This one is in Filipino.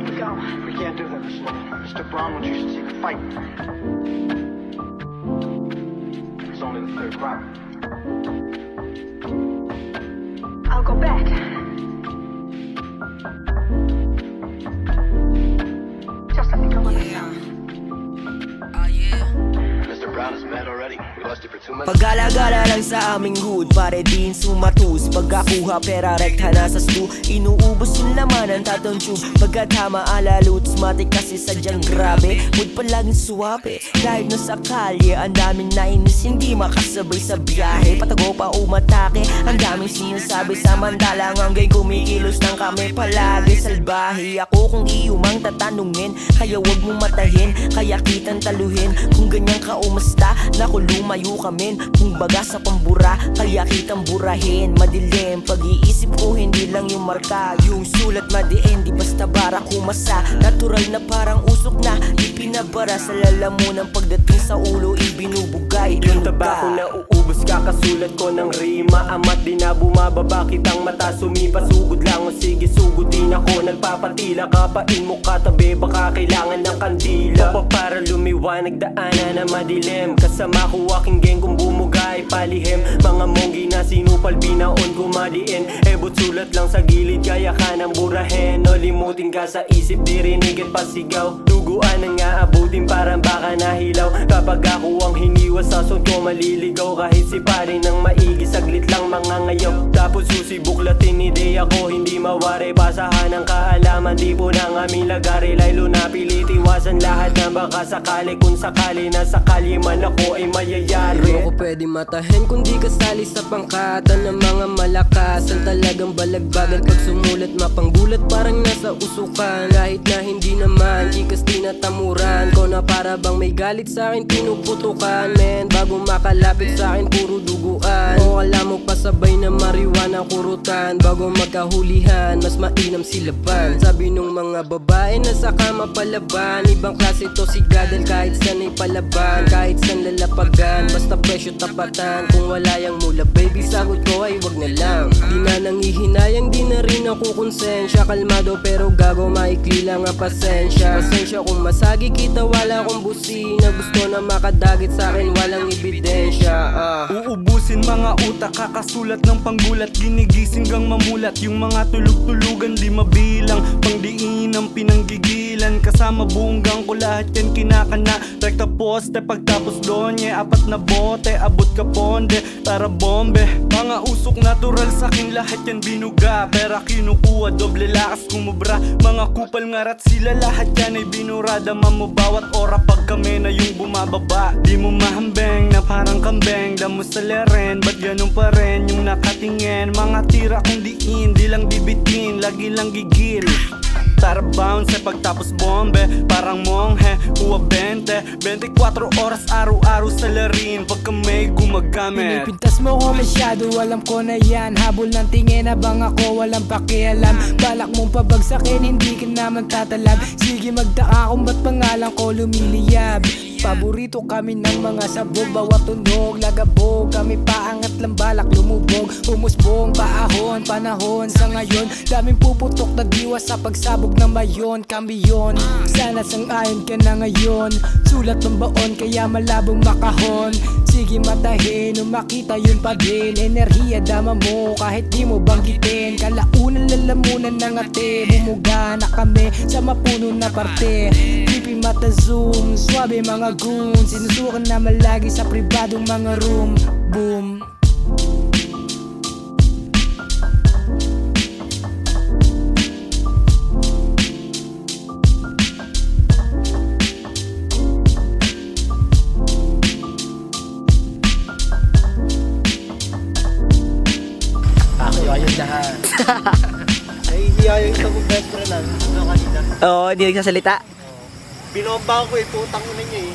We go. We can't do that, Mr. Brown wants you to see the fight. It's only the third round. I'll go back. Just let me go on myself. Mr. Brown is mad already. We lost you for 2 minutes. Pagala-gala lang sa aming hood, pare din sumatus. Pagkakuha pera rekta na sa stew, inuubos yung laman ng tatong tube. Pagkatama alaloots, matik kasi sadyang grabe. Mood palaging suwabe, dahil na sa kalye ang daming nainis, hindi makasabay sa biyahe. Patago pa umatake, ang daming sinasabi, samantalang hanggang kumikilos ng kami palagi salbahe. Ako kung iyumang tatanungin, kaya wag mong matahin, kaya kitang taluhin. Kung ganyan ka umasta, naku lumayo kami. Kung baga sa pambura, kaya kitang burahin. Madilim, pag-iisip ko hindi lang yung marka, yung sulat madiin, di basta bara kumasa. Natural na parang usok na ipinabara, sa lalamunan pagdating sa ulo ibinubugay. Yung tabako na uubos kakasulat ko ng rima, amat di na bumababa kitang mata sumipa. Sugod lang o sige sugutin ako, nagpapatila kapain mo katabi, baka kailangan ng kandila. Para lumiwanag daanan na madilim, kasama ko aking geng kung bumugay palihim. Mga monggi na sinupal binaon kumadiin, ebot sulat lang sa gilid kaya ka nang burahin. O limutin ka sa isip, dirinig at pasigaw, duguan ang aabutin parang baka nahilaw. Kapag ako ang hiniwas sa son ko maliligaw, kahit si pare ng maigi saglit lang mga ngayaw. Tapos susibuklatin ideya ko hindi mawari, basahan ng kaalaman di po ng aming lagari. Laylo na pilit iwasan lahat na baka sakali, kung sakali na sakali man ako ay mayayari. Di mo ko pwede matahin kung di kasali sa pangkatan ng mga malakasan. Talagang balagbagan pag sumulat, mapanggulat parang nasa usukan. Kahit na hindi naman, chikas tinatamuran ko na para bang may galit sa akin pinuputukan. Men, bago makalapit sa akin puro duguan. O alam mo pasabay na mariwana kurutan, bago magkahulihan mas mainam silaban. Sabi nung mga babae na sa kama palaban, ibang klase to si Gadel kahit saan ay palaban. Kahit saan lalapagan, basta presyo tapatan. Kung wala yang mula baby, sagot ko ay wag na lang. Di na nangihinayang, di na rin ako konsensya. Kalmado pero gago, maikli lang ang pasensya. Pasensya kung masagi kita, wala akong busina. Gusto na makadagit sa akin, walang ebidensya. Uubusin mga utak, kakasulat ng panggulat, ginigising gang mamulat. Yung mga tulog-tulugan di mabilang, pangdiin ang pinanggigilan. Kasama buong gang ko lahat yan kinakana. Rekta poste pagtapos doon, apat na bote, abot ka ponde, tara bombe. Mga usok natural sa akin lahat yan binuga, pera kinukuha, doble lakas kumubra. Mga kupal ngarat sila lahat yan ay binura. Dama mo bawat ora pag kami na yung bumababa. Di mo mahambeng na parang kambeng, damo sa leren, ba't ganun pa rin yung nakatingin. Mga tira kong diin, di lang bibitin, lagi lang gigil. Tara bounce pagtapos bombe, parang monghe, kuha 20, 24 oras araw-araw sa larin pag kami gumagamit. Pinipintas mo ko masyado, alam ko na yan. Habol ng tingin, abang ako, walang pakialam. Balak mong pabagsakin, hindi ka naman tatalab. Sige magtaka kung ba't pangalan ko lumiliyab. Paborito kami ng mga sabog, bawat tunog, lagabog. Kami paangat lang balak lumubog, umusbong, paahon, panahon sa ngayon. Daming puputok na diwa sa pagsabog ng mayon, kambiyon. Sana sang-ayon ka na ngayon, sulat ng baon kaya malabong makahon. Sige matahin, makita yun pa din. Enerhiya dama mo kahit di mo banggitin. Kalaunan lalamunan ng ate, bumuga na kami sa mapuno na parte. Pipi mata zoom, swabe mga goons. Sinusukan na malagi sa pribadong mga room. Boom. Ayun lahat. Nahihiya yung isa kong best friend lang, ano kanina. Oo, hindi nagsasalita. Binomba ko putang ina niya